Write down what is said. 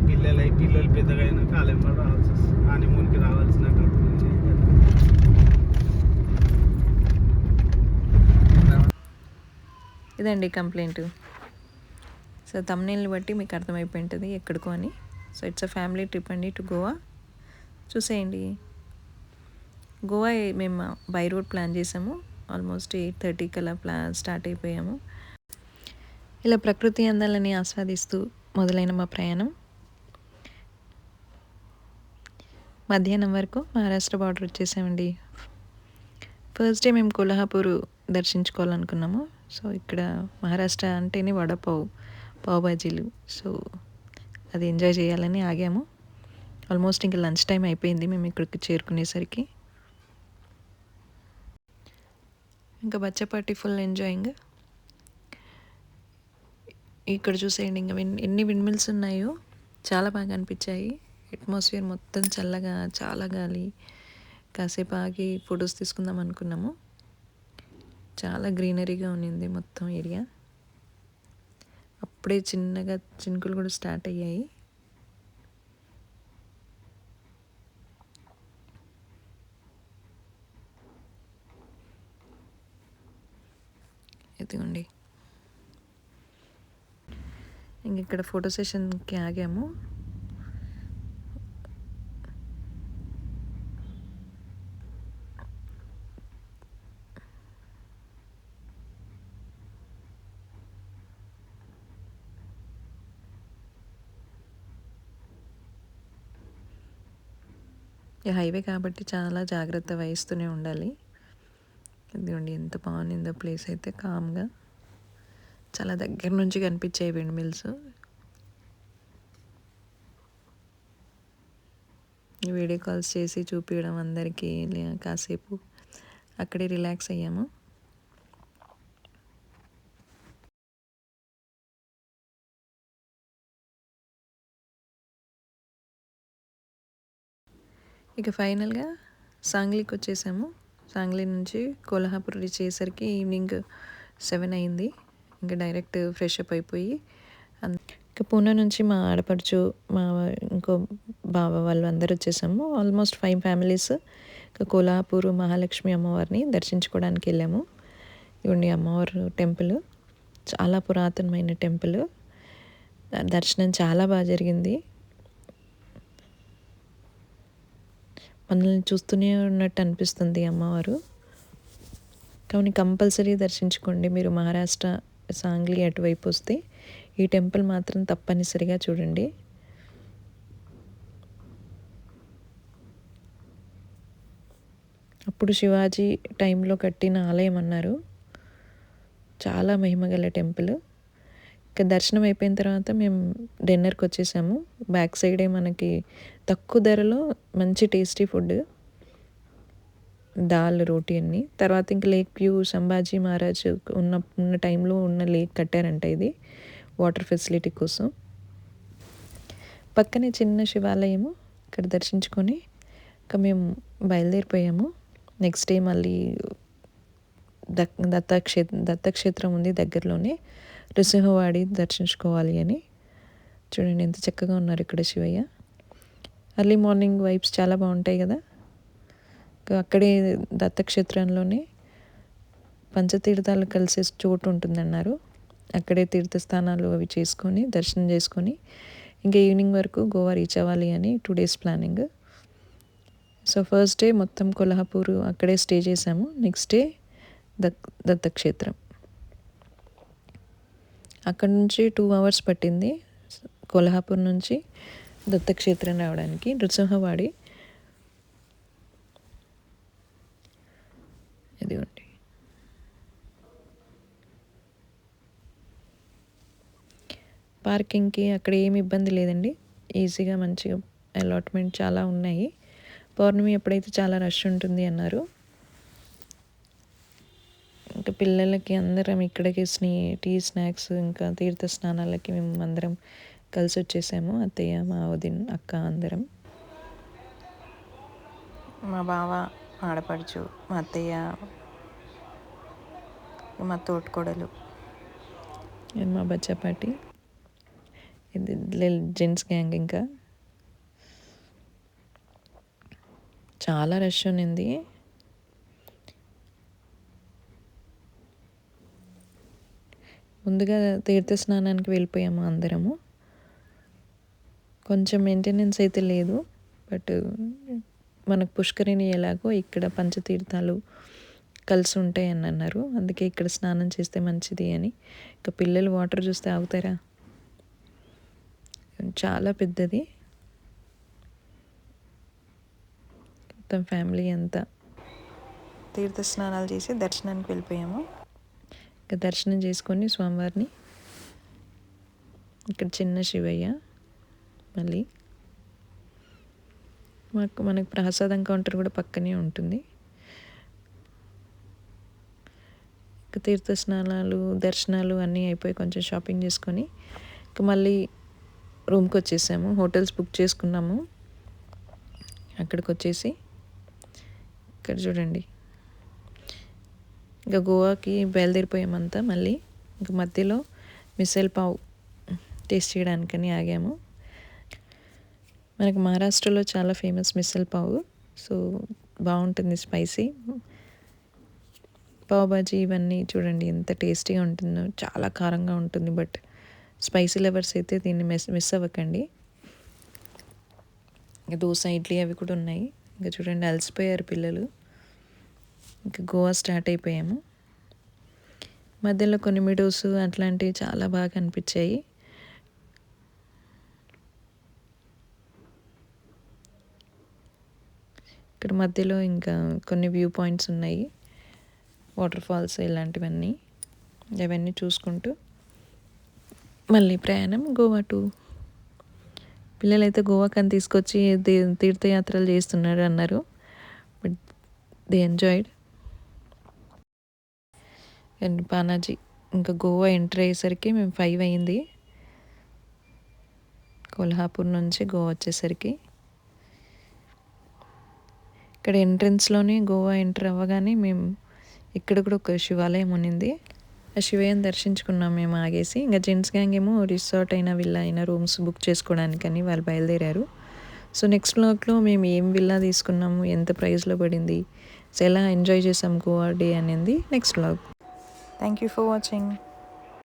పిల్లలు పెద్దగా అయినా కాలేం కూడా రావాల్సి వస్తుంది. హనీమూన్కి రావాల్సిన ఇదండి కంప్లైంట్. సో తమ్నేల్ని బట్టి మీకు అర్థమైపోయి ఉంటుంది ఎక్కడికో అని. So it's a family trip అండి టు గోవా. చూసేయండి. గోవా మేము బై రోడ్ ప్లాన్ చేసాము. ఆల్మోస్ట్ 8:30 కల్లా స్టార్ట్ అయిపోయాము. ఇలా ప్రకృతి అందాలని ఆస్వాదిస్తూ మొదలైన మా ప్రయాణం మధ్యాహ్నం వరకు మహారాష్ట్ర బార్డర్ వచ్చేసామండి. ఫస్ట్ డే మేము కొల్హాపూర్ దర్శించుకోవాలనుకున్నాము. సో ఇక్కడ మహారాష్ట్ర అంటేనే వడపావ్, పావ్ బాజీలు. సో అది ఎంజాయ్ చేయాలని ఆగాము. ఆల్మోస్ట్ ఇంకా లంచ్ టైం అయిపోయింది మేము ఇక్కడికి చేరుకునేసరికి. ఇంకా బచ్చపాటి ఫుల్ ఎంజాయింగ్. ఇక్కడ చూసేయండి ఇంకా ఎన్ని విండ్మిల్స్ ఉన్నాయో చాలా బాగా అనిపించాయి. అట్మాస్ఫియర్ మొత్తం చల్లగా, చాలా గాలి. కాసేపు ఆగి ఫొటోస్ తీసుకుందాం అనుకున్నాము. చాలా గ్రీనరీగా ఉన్నింది మొత్తం ఏరియా. అప్పుడే చిన్నగా చినుకులు కూడా స్టార్ట్ అయ్యాయి. ఇదిగోండి ఇంక ఇక్కడ ఫోటో సెషన్కి ఆగాము. హైవే కాబట్టి చాలా జాగ్రత్త వహిస్తూనే ఉండాలి. ఇదిగోండి ఎంత బాగుందో ప్లేస్ అయితే. కామ్గా చాలా దగ్గర నుంచి కనిపించాయి విండ్ మిల్స్. వీడియో కాల్స్ చేసి చూపించడం అందరికీ. కాసేపు అక్కడే రిలాక్స్ అయ్యాము. ఇక ఫైనల్గా సాంగ్లీకి వచ్చేసాము. సాంగ్లీ నుంచి కొల్హాపూర్ రీచ్ అయ్యేసరికి ఈవినింగ్ 7 అయింది. ఇంకా డైరెక్ట్ ఫ్రెష్ అప్ అయిపోయి ఇంకా పూణే నుంచి మా ఆడపడుచు, మా ఇంకో బావ వాళ్ళు అందరూ వచ్చేసాము. ఆల్మోస్ట్ 5 ఫ్యామిలీస్ ఇంకా కొల్హాపూర్ మహాలక్ష్మి అమ్మవారిని దర్శించుకోవడానికి వెళ్ళాము. ఇవన్నీ అమ్మవారు టెంపుల్ చాలా పురాతనమైన టెంపుల్. దర్శనం చాలా బాగా జరిగింది. మనల్ని చూస్తూనే ఉన్నట్టు అనిపిస్తుంది అమ్మవారు. కానీ కంపల్సరీ దర్శించుకోండి. మీరు మహారాష్ట్ర సాంగ్లీ అటువైపు వస్తే ఈ టెంపుల్ మాత్రం తప్పనిసరిగా చూడండి. అప్పుడు శివాజీ టైంలో కట్టిన ఆలయం అన్నారు. చాలా మహిమగల టెంపుల్. ఇంకా దర్శనం అయిపోయిన తర్వాత మేము డిన్నర్కి వచ్చేసాము. బ్యాక్ సైడే మనకి తక్కువ ధరలో మంచి టేస్టీ ఫుడ్, దాల్, రోటీ అన్ని. తర్వాత ఇంకా లేక్ వ్యూ, సంభాజీ మహారాజ్ ఉన్న టైంలో ఉన్న లేక్ కట్టారంట. ఇది వాటర్ ఫెసిలిటీ కోసం. పక్కనే చిన్న శివాలయము. ఇక్కడ దర్శించుకొని ఇంకా మేము బయలుదేరిపోయాము. నెక్స్ట్ డే మళ్ళీ దత్తక్షేత్రం ఉంది దగ్గరలోనే, నృసింహవాడి దర్శించుకోవాలి అని. చూడండి ఎంత చక్కగా ఉన్నారు ఇక్కడ శివయ్య. ఎర్లీ మార్నింగ్ వైబ్స్ చాలా బాగుంటాయి కదా. అక్కడే దత్తక్షేత్రంలోనే పంచతీర్థాలు కలిసే చోటు ఉంటుందన్నారు. అక్కడే తీర్థస్థానాలు అవి చేసుకొని దర్శనం చేసుకొని ఇంకా ఈవినింగ్ వరకు గోవా రీచ్ అవ్వాలి అని 2 days planning. So first day మొత్తం కొల్హాపూర్ అక్కడే స్టే చేసాము. Next day Dattakshetram. అక్కడ నుంచి 2 hours పట్టింది కొల్హాపూర్ నుంచి దత్తక్షేత్రం రావడానికి. నృసింహవాడి ఇదిగోండి. పార్కింగ్కి అక్కడ ఏమి ఇబ్బంది లేదండి. ఈజీగా మంచిగా అలాట్మెంట్ చాలా ఉన్నాయి. పౌర్ణమి ఎప్పుడైతే చాలా రష్ ఉంటుంది అన్నారు. ఇంకా పిల్లలకి అందరం ఇక్కడికి టీ, స్నాక్స్, ఇంకా తీర్థ స్నానాలకి మేము అందరం కలిసి వచ్చేసాము. అత్తయ్య, మా వదిన, అక్క అందరం. మా బావ, ఆడపడుచు, మా అత్తయ్య, మా తోటికోడలు, మా బచ్చపాటి ఇది జెంట్స్ గ్యాంగ్. ఇంకా చాలా రష్ ఉన్నింది. ముందుగా తీర్థ స్నానానికి వెళ్ళిపోయాము అందరము. కొంచెం మెయింటెనెన్స్ అయితే లేదు, బట్ మనకు పుష్కరిణి ఎలాగో ఇక్కడ పంచతీర్థాలు కలిసి ఉంటాయి అని అన్నారు. అందుకే ఇక్కడ స్నానం చేస్తే మంచిది అని. ఇక పిల్లలు వాటర్ చూస్తే ఆగుతారా, చాలా పెద్దది. మొత్తం ఫ్యామిలీ అంతా తీర్థ స్నానాలు చేసి దర్శనానికి వెళ్ళిపోయాము. ఇక దర్శనం చేసుకొని స్వామివారిని, ఇక్కడ చిన్న శివయ్య, మళ్ళీ మనకు ప్రసాదం కౌంటర్ కూడా పక్కనే ఉంటుంది. ఇక తీర్థ స్నానాలు దర్శనాలు అన్నీ అయిపోయి కొంచెం షాపింగ్ చేసుకొని ఇక మళ్ళీ రూమ్కి వచ్చేసాము. హోటల్స్ బుక్ చేసుకున్నాము. అక్కడికి వచ్చేసి ఇక్కడ చూడండి, ఇంకా గోవాకి బయలుదేరిపోయామంతా. మళ్ళీ ఇంకా మధ్యలో మిసల్ పావ్ టేస్ట్ చేయడానికని ఆగాము. మనకు మహారాష్ట్రలో చాలా ఫేమస్ మిసల్ పావ్. సో బాగుంటుంది, స్పైసీ పావ్ బాజీ ఇవన్నీ చూడండి ఎంత టేస్టీగా ఉంటుందో. చాలా కారంగా ఉంటుంది, బట్ స్పైసీ లవర్స్ అయితే దీన్ని మిస్ అవ్వకండి. ఇంకా దోశ ఇడ్లీ అవి కూడా ఉన్నాయి. ఇంకా చూడండి అలసిపోయారు పిల్లలు. ఇంకా గోవా స్టార్ట్ అయిపోయాము. మధ్యలో కొన్ని మిడోస్ అట్లాంటివి చాలా బాగా అనిపించాయి. ఇక్కడ మధ్యలో ఇంకా కొన్ని వ్యూ పాయింట్స్ ఉన్నాయి, వాటర్ ఫాల్స్ ఇలాంటివన్నీ. అవన్నీ చూసుకుంటూ మళ్ళీ ప్రయాణం గోవా టు. పిల్లలైతే గోవాకని తీసుకొచ్చి తీర్థయాత్రలు చేస్తున్నారు అన్నారు, but they enjoyed. And Panaji ఇంకా గోవా ఎంటర్ అయ్యేసరికి మేము 5 అయింది. కొల్హాపూర్ నుంచి గోవా వచ్చేసరికి ఇక్కడ ఎంట్రన్స్లోనే గోవా ఎంటర్ అవ్వగానే మేము ఇక్కడ కూడా ఒక శివాలయం ఉన్నింది. ఆ శివయ్యని దర్శించుకున్నాం మేము ఆగేసి. ఇంకా జెంట్స్ గ్యాంగ్ ఏమో రిసార్ట్ అయినా విల్లా అయినా రూమ్స్ బుక్ చేసుకోవడానికని వాళ్ళు బయలుదేరారు. సో నెక్స్ట్ బ్లాగ్లో మేము ఏం విల్లా తీసుకున్నాము, ఎంత ప్రైస్లో పడింది, సో ఎలా ఎంజాయ్ చేసాం గోవా డే అనేది next blog. Thank you for watching.